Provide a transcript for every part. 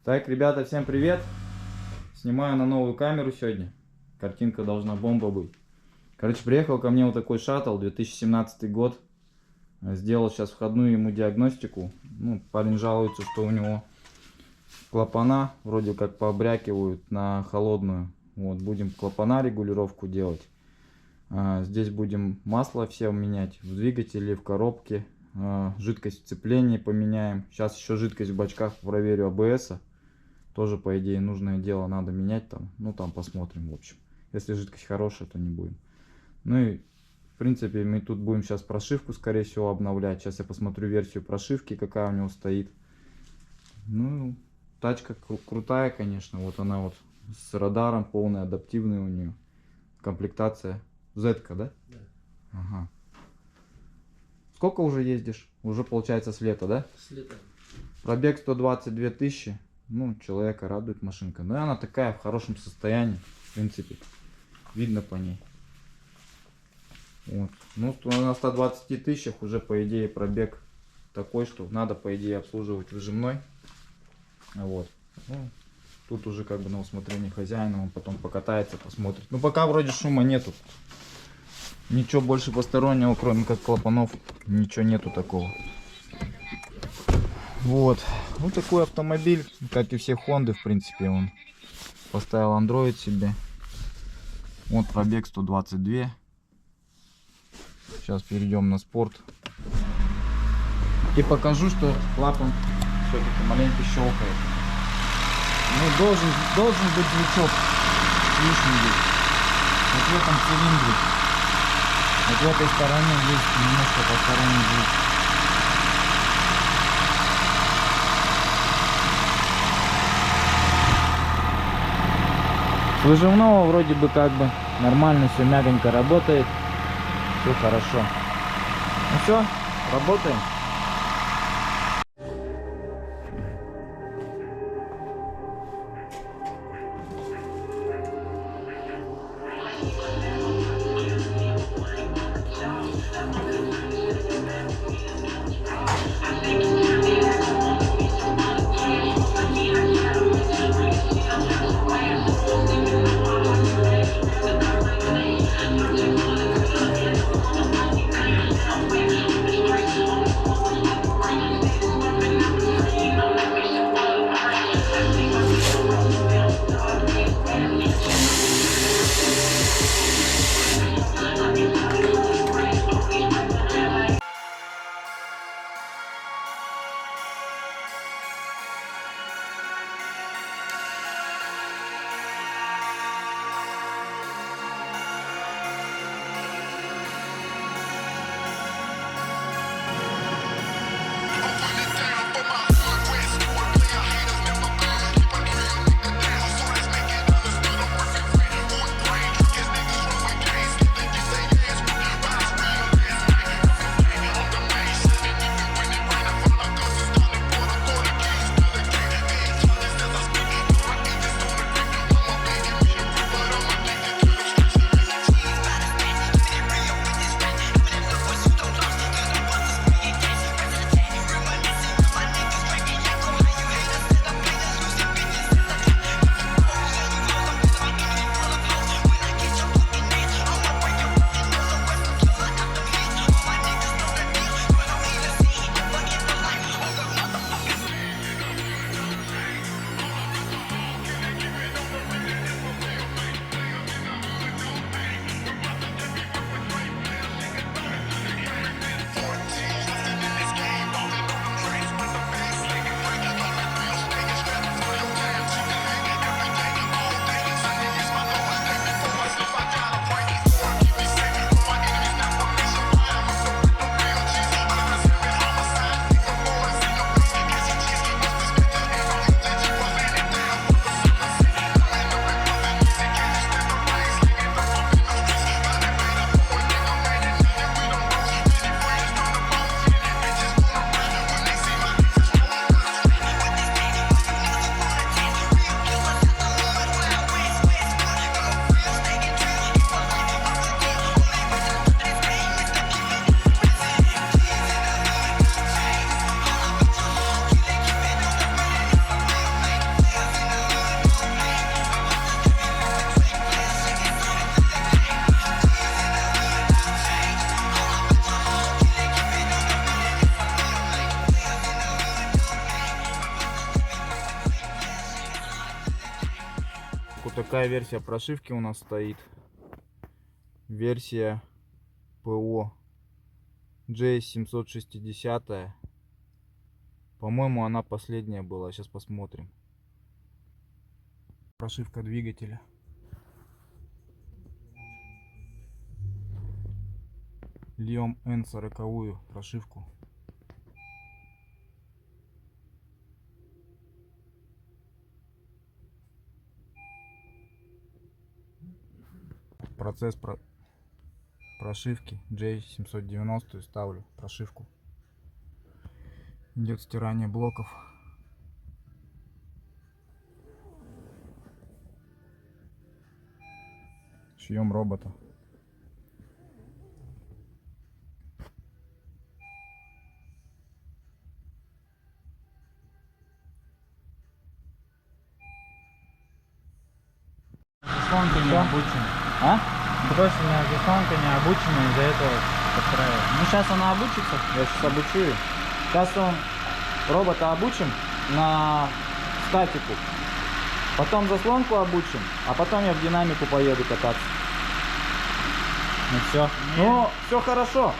Так, ребята, всем привет! Снимаю на новую камеру сегодня. Картинка должна бомба быть. Короче, приехал ко мне вот такой шаттл, 2017 год. Сделал сейчас входную ему диагностику. Ну, парень жалуется, что у него клапана вроде как пообрякивают на холодную. Вот, будем клапана регулировку делать. Здесь будем масло все менять в двигателе, в коробке. Жидкость сцепления поменяем. Сейчас еще жидкость в бачках проверю АБС. Тоже, по идее, нужное дело надо менять там. Ну, там посмотрим, в общем. Если жидкость хорошая, то не будем. Ну и, в принципе, мы тут будем сейчас прошивку, скорее всего, обновлять. Сейчас я посмотрю версию прошивки, какая у него стоит. Ну, тачка крутая, конечно. Вот она вот с радаром, полная, адаптивная у нее. Комплектация. Z-ка, да? Да. Ага. Сколько уже ездишь? Уже, получается, с лета, да? С лета. Пробег 122 тысячи. Ну, человека радует машинка. Но она такая в хорошем состоянии, в принципе. Видно по ней. Вот. Ну, на 120 тысячах уже, по идее, пробег такой, что надо, по идее, обслуживать выжимной. Вот. Ну, тут уже как бы на усмотрение хозяина, он потом покатается, посмотрит. Ну, пока вроде шума нету. Ничего больше постороннего, кроме как клапанов, ничего нету такого. Вот. Вот такой автомобиль, как и все Хонды, в принципе, он поставил Android себе. Вот пробег 122. Сейчас перейдем на спорт. И покажу, что клапан все-таки маленько щелкает. Ну, должен быть звучок лишний здесь. Вот в этом цилиндре. Вот в этой стороне есть немножко посторонний звук. С выжимного вроде бы как бы нормально, все мягонько работает, все хорошо. Ну все, работаем. вот такая версия прошивки у нас стоит. Версия ПО J760. По-моему, она последняя была. Сейчас посмотрим. Прошивка двигателя. Льем N40 прошивку. Процесс прошивки J790 ставлю прошивку. Идет стирание блоков. Шьем робота. Заслонка не обучена. А? Бросильная заслонка не обучена, из-за этого подстраивает. Ну сейчас она обучится. Я сейчас обучу ее. Сейчас он робота обучим на статику. Потом заслонку обучим, а потом я в динамику поеду кататься. Ну все. Ну, все хорошо.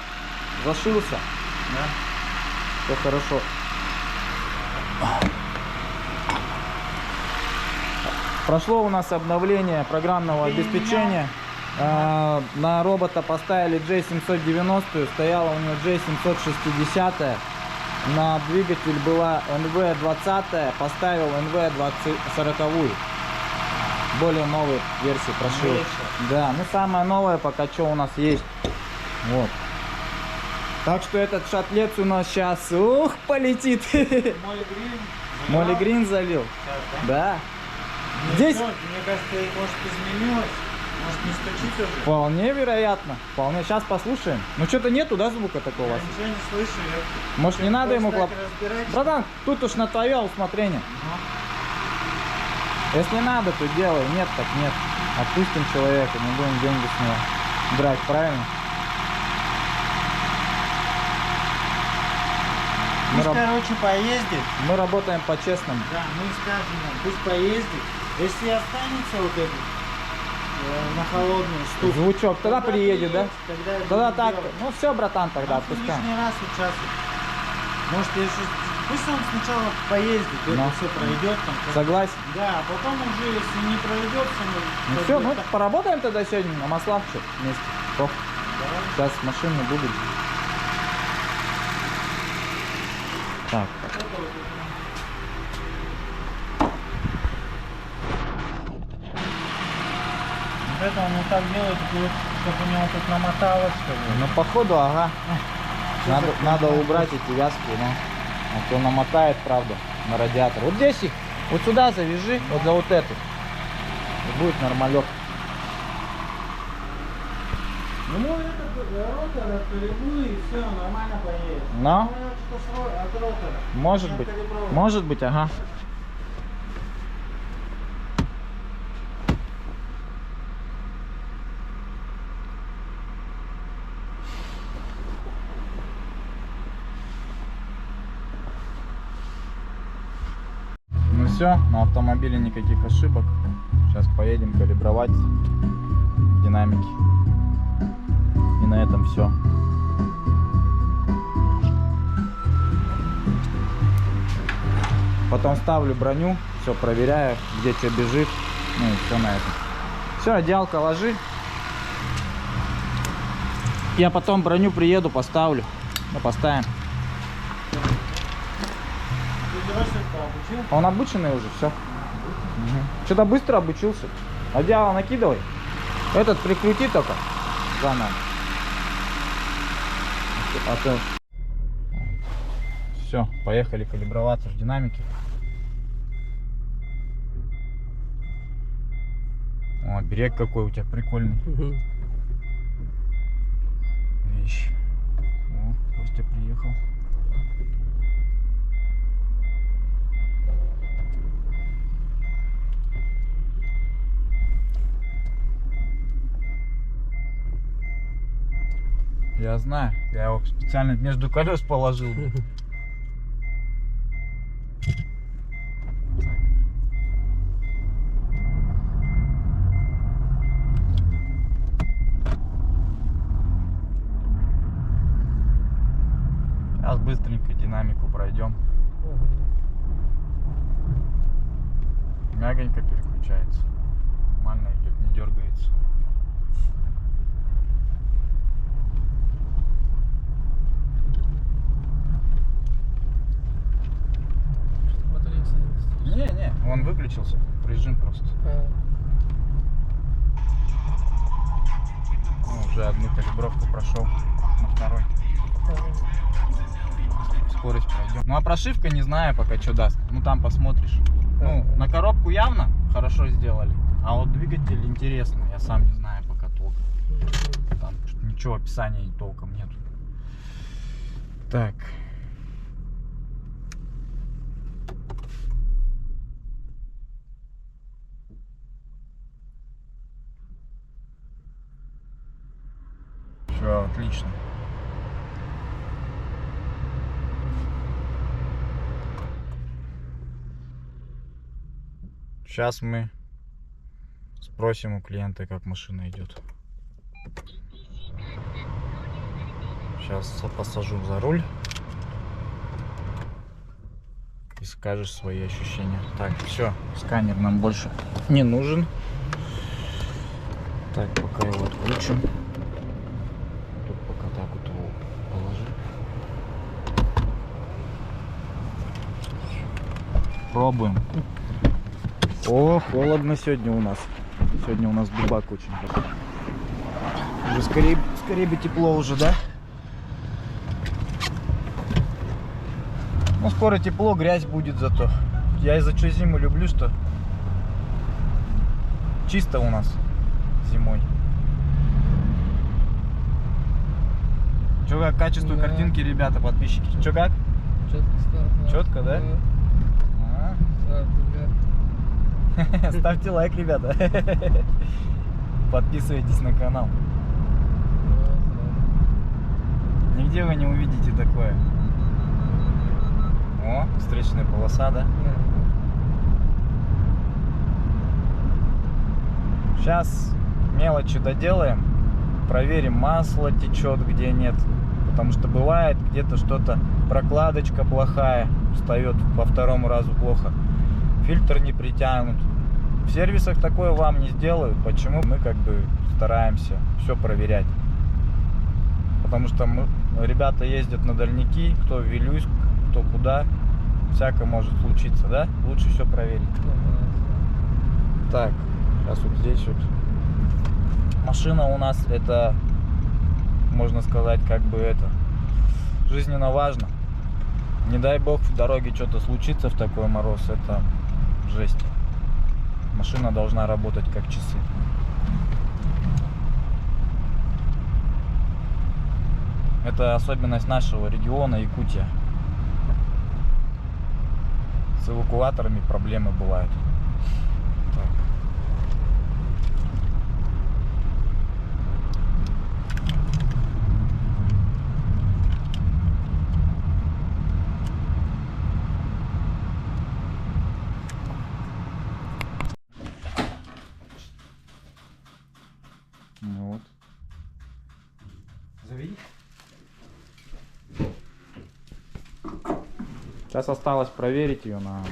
Зашился. Да? Все хорошо. Прошло у нас обновление программного обеспечения. На робота поставили J790, стояла у него J760. На двигатель была NV20, поставил NV40. Более новые версии прошил. Да, ну самая новая пока что у нас есть. Вот. Так что этот шатлец у нас сейчас, ух, полетит. Молли Грин залил. Сейчас, Да. Ну, Здесь что, мне кажется, может изменилось. Может не стучится уже? вполне вероятно. Вполне. Сейчас послушаем. Ну что-то нету, да, звука такого у Я вас? ничего не слышу. Может, не надо ему клоп... разбирать? Братан, тут уж на твое усмотрение. Если надо, то делай. Нет, так нет. Отпустим человека, не будем деньги с него брать, правильно? Пусть, короче, поездит. Мы работаем по-честному. Да, мы скажем ему, пусть поездит. Если останется вот этот на холодную стук. Звучок, тогда приедет, да? Тогда так. Делать. Ну все, братан, тогда отпускаем. Лишний раз участвует. Может, если... Пусть он сначала поездит, Ну. это все пройдет там. Согласен. Да, а потом уже, если не пройдет, Ну все, ну поработаем тогда сегодня на Маславче вместе. О, сейчас машины будут. Так. Это он вот так делает, чтобы у него тут намоталось, что ли. Ну походу, ага. Надо убрать эти вязки, ну. А то намотает, правда, на радиатор. Вот здесь их, вот сюда завяжи, вот за вот эту. И будет нормалек. Ну это ротор откалибруй и все, нормально поедет. Но? Ну, что от ротора. Может Не быть. откалиброван. Может быть, ага. Ну все, на автомобиле никаких ошибок. Сейчас поедем калибровать динамики. И на этом все. Потом ставлю броню, все проверяю, где что бежит. Ну и все на этом. Все, одеялко ложи. Я потом броню приеду, поставлю. Ну, поставим. Ты дроссель-то обучил? Он обученный уже, все. Что-то быстро обучился. Одеяло накидывай. Этот прикрути только заново. А то... Все, поехали калиброваться в динамике. О, берег какой у тебя прикольный. Вещь. О, Костя приехал. Я знаю, я его специально между колес положил. пройдем. Мягонько переключается. Нормально идет, не дергается. Не, он выключился. Режим просто. Уже одну калибровку прошел, на второй. Скорость пройдем. Ну а прошивка не знаю пока что даст. Ну там посмотришь. Ну, на коробку явно хорошо сделали. А вот двигатель интересный. Я сам не знаю пока толком. Там ничего описания толком нету. Так. Все, отлично. Сейчас мы спросим у клиента, как машина идет. Сейчас посажу за руль и скажешь свои ощущения. Так, все, сканер нам больше не нужен. Так, пока его отключим. Тут пока так вот его положи. Пробуем. О, холодно сегодня у нас. Сегодня у нас дубак очень такой. Уже скорее бы тепло уже, да? Ну, скоро тепло, грязь будет зато. Я из-за чего зиму люблю, что чисто у нас зимой. Чё как качество картинки, ребята, подписчики? Чё как? Четко стало. Четко, да? Ставьте лайк, ребята. Подписывайтесь на канал. Нигде вы не увидите такое. О, встречная полоса, да? Сейчас мелочи доделаем. Проверим, масло течет, где нет. Потому что бывает где-то что-то, прокладочка плохая, встает по второму разу плохо. Фильтр не притянут. В сервисах такое вам не сделают. Почему? Мы как бы стараемся все проверять. Потому что ребята ездят на дальники, кто в Вилюйск, кто куда. Всякое может случиться, да? Лучше все проверить. Так, сейчас вот здесь вот. Машина у нас это, можно сказать, как бы это, жизненно важно. Не дай бог в дороге что-то случится в такой мороз, это жесть. Машина должна работать как часы. Это особенность нашего региона Якутия. С эвакуаторами проблемы бывают. Так. Ну вот. Заведи. Сейчас осталось проверить ее на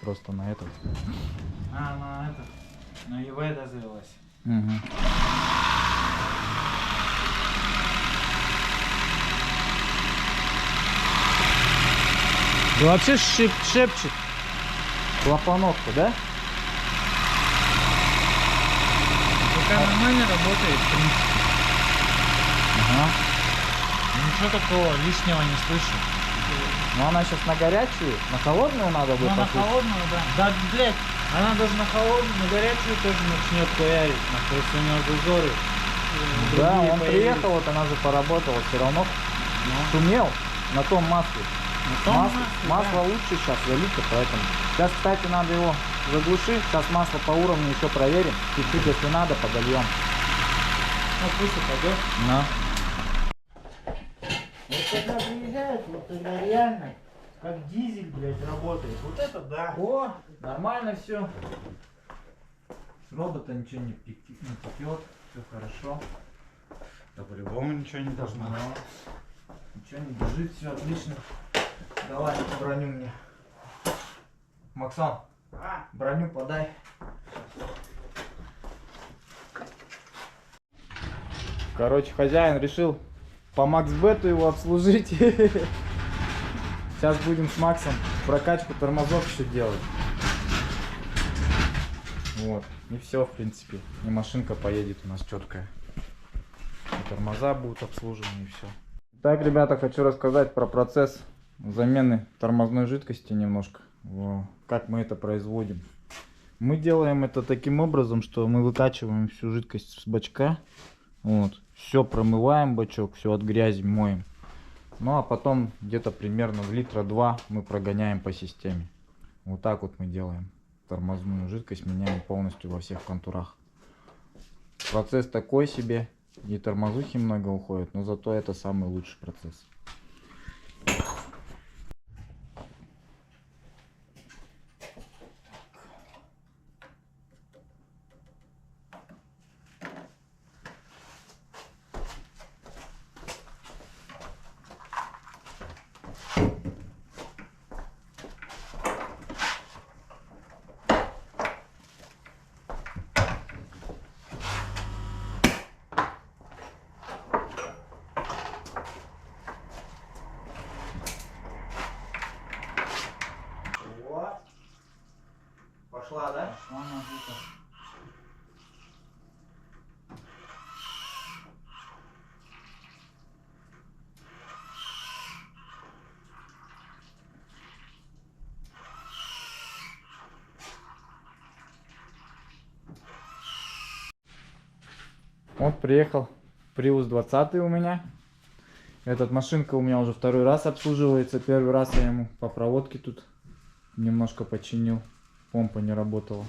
просто на этот. На это. На ЕВ завелась. Угу. Да вообще шепчет. Клапановка, да? Пока нормально работает, в принципе. Ага. Ничего такого лишнего не слышу. Но она сейчас на горячую, на холодную надо будет. Ну, на послушать. холодную, да. Да, блядь, она даже на холодную, на горячую тоже начнет хуярить, нахуй, если у нее зазоры. Да, другие он появились. приехал, вот она же поработала, все равно шумел на том масле. На том масле, Масло да. лучше сейчас залито, поэтому. Сейчас, кстати, надо его заглушить. Сейчас масло по уровню еще проверим. Чуть-чуть, если надо, подольем. Ну пусть и пойдет. На. Вот когда приезжает, вот тогда реально, как дизель, блядь, работает. Вот это да. О, нормально все. С робота ничего не текет, все хорошо. Да по-любому ничего не должно. Ничего не бежит, все отлично. Давай броню мне. Максон, броню подай. Короче, хозяин решил по Максбету его обслужить. Сейчас будем с Максом прокачку тормозов еще делать. Вот. И все, в принципе. И машинка поедет у нас четкая. И тормоза будут обслужены, и все. Так, ребята, хочу рассказать про процесс замены тормозной жидкости немножко. Как мы это производим. Мы делаем это таким образом, что мы выкачиваем всю жидкость с бачка. Вот. Все промываем бачок, все от грязи моем. Ну а потом где-то примерно в литра 2 мы прогоняем по системе. Вот так вот мы делаем. Тормозную жидкость меняем полностью во всех контурах. Процесс такой себе. И тормозухи много уходит, но зато это самый лучший процесс. Пошла, да? Пошла мазута. Вот приехал Prius 20 у меня. Эта машинка у меня уже второй раз обслуживается. Первый раз я ему по проводке тут немножко починил. Помпа не работала.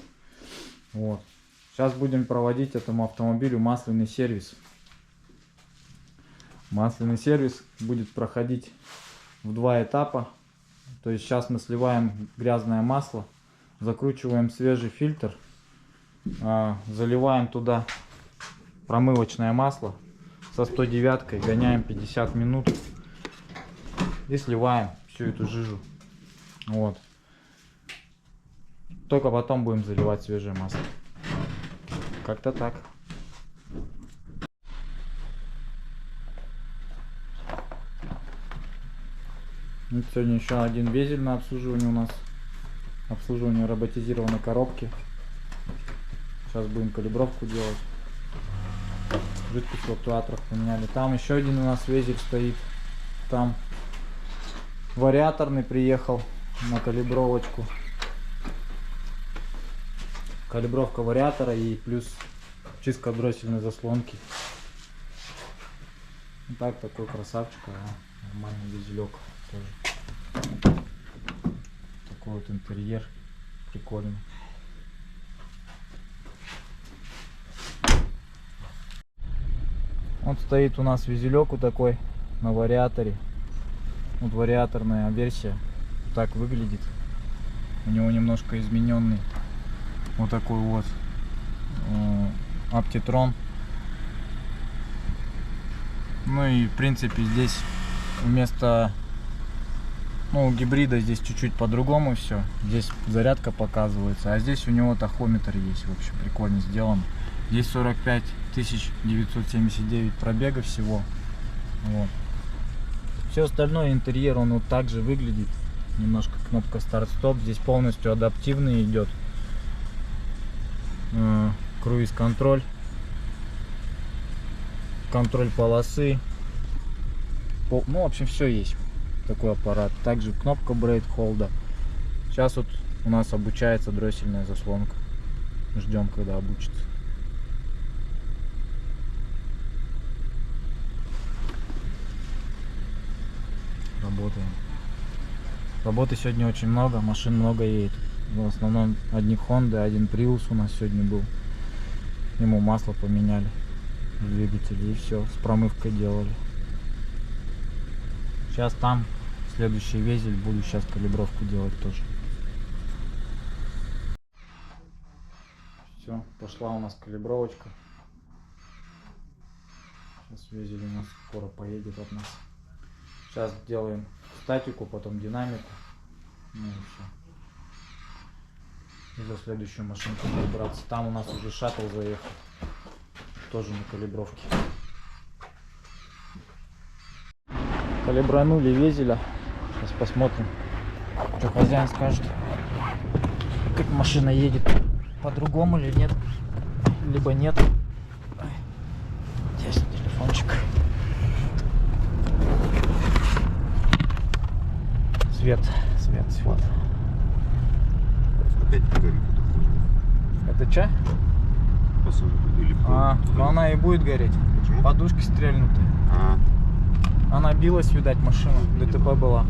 Вот. Сейчас будем проводить этому автомобилю масляный сервис. Масляный сервис будет проходить в 2 этапа. То есть сейчас мы сливаем грязное масло, закручиваем свежий фильтр, заливаем туда промывочное масло со 109-кой, гоняем 50 минут и сливаем всю эту жижу. Вот. Только потом будем заливать свежее масло. Как-то так. Вот сегодня еще один везель на обслуживание у нас. Обслуживание роботизированной коробки. Сейчас будем калибровку делать. Жидкость в актуаторах поменяли. Там еще один у нас везель стоит. Там вариаторный приехал на калибровочку. Калибровка вариатора и плюс чистка дроссельной заслонки. Вот так, такой красавчик. Нормальный везелек тоже. Такой вот интерьер. Прикольный. Вот стоит у нас везелек вот такой на вариаторе. Вот вариаторная версия. Вот так выглядит. У него немножко измененный. Вот такой вот Aptitron. Ну и в принципе здесь вместо гибрида здесь чуть-чуть по-другому все. Здесь зарядка показывается, а здесь у него тахометр есть. В общем, прикольно сделан. Здесь 45 979 пробега всего. Вот. Все остальное, интерьер, он вот так же выглядит. Немножко кнопка старт-стоп. Здесь полностью адаптивный идет. Круиз-контроль. Контроль полосы. Ну, в общем, все есть. Такой аппарат. Также кнопка брейк-холда. Сейчас вот у нас обучается дроссельная заслонка. Ждем, когда обучится. Работаем. Работы сегодня очень много, машин много едет. В основном одни Honda, один Prius у нас сегодня был. Ему масло поменяли в двигателе и все, с промывкой делали. Сейчас там следующий везель, буду сейчас калибровку делать тоже. Все, пошла у нас калибровочка. Сейчас везель у нас скоро поедет от нас. Сейчас делаем статику, потом динамику. Ну и все. И за следующую машинку буду браться. Там у нас уже шаттл заехал. Тоже на калибровке. Калибранули везеля. Сейчас посмотрим, что хозяин скажет. Как машина едет. По-другому или нет. Либо нет. Здесь телефончик. Свет. Опять горит эта хуйня. Это че? Или Ну она и будет гореть. Почему? Подушки стрельнутые. Она билась, видать, машина. ДТП была.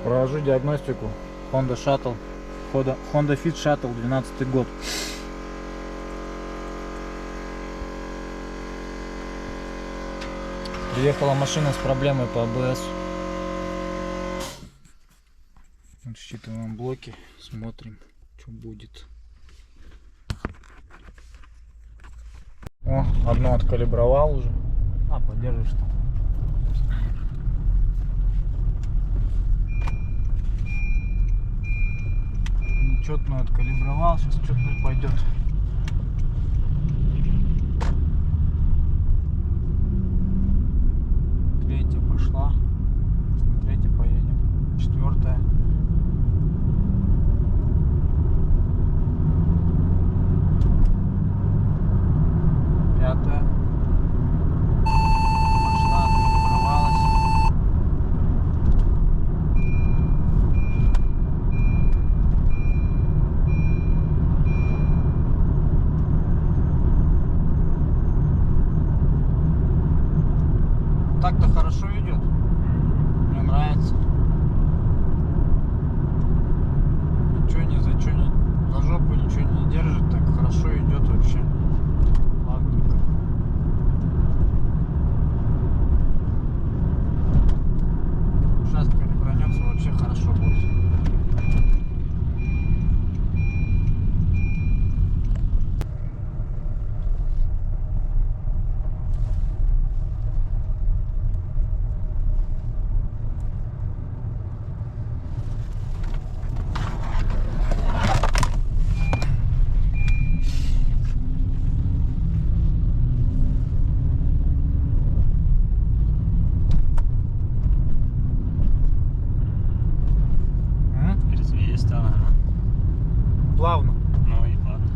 Провожу диагностику. Honda Shuttle. Honda Fit Shuttle, 12 год. Приехала машина с проблемой по АБС. Вот считываем блоки, смотрим, что будет. О, одно откалибровал уже. Подержишь там. Нечетную откалибровал, сейчас четную пойдет. Третья пошла. На третьей поедем. Четвертая. Пятая. Пошла, откалибровалась. Так-то хорошо идет. Мне нравится. Ничего не за жопу ничего не держит, так хорошо идет вообще. Плавненько. Сейчас калибранется, вообще хорошо будет. Плавно. Ну и ладно.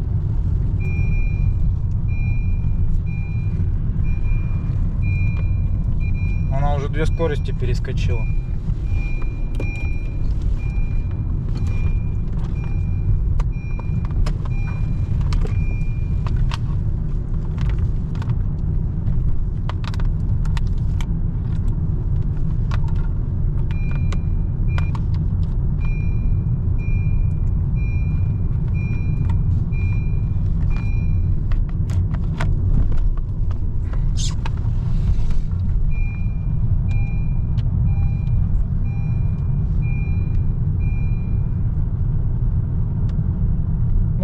Она уже 2 скорости перескочила.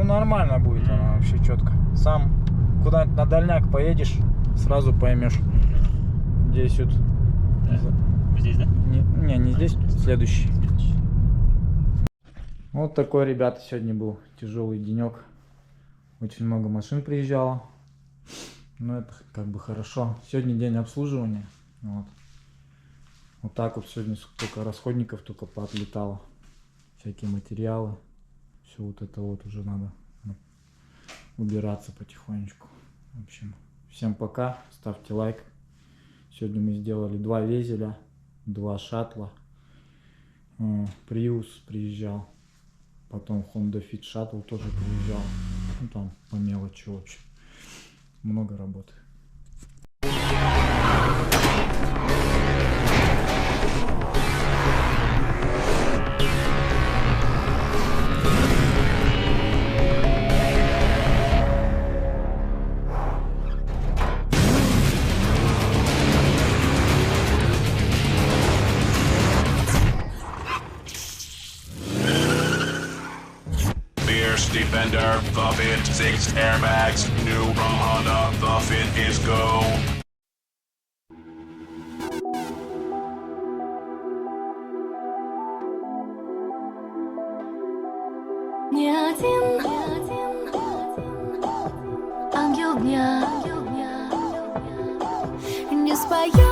Нормально будет она вообще четко. Сам куда-нибудь на дальняк поедешь, сразу поймешь. Здесь вот. Здесь, да? Не здесь, следующий. Вот такой, ребята, сегодня был тяжелый денек. Очень много машин приезжало. Но это как бы хорошо. Сегодня день обслуживания. Вот так вот сегодня столько расходников только поотлетало. Всякие материалы. Все вот это вот уже надо убираться потихонечку. В общем, всем пока. Ставьте лайк. Сегодня мы сделали 2 везеля, 2 шаттла. Prius приезжал. Потом Honda Fit Shuttle тоже приезжал. Ну там по мелочи, в общем. Много работы. fender, the Fit, 6 airbags. New from Honda, the Fit is go. Не один ангел дня не споет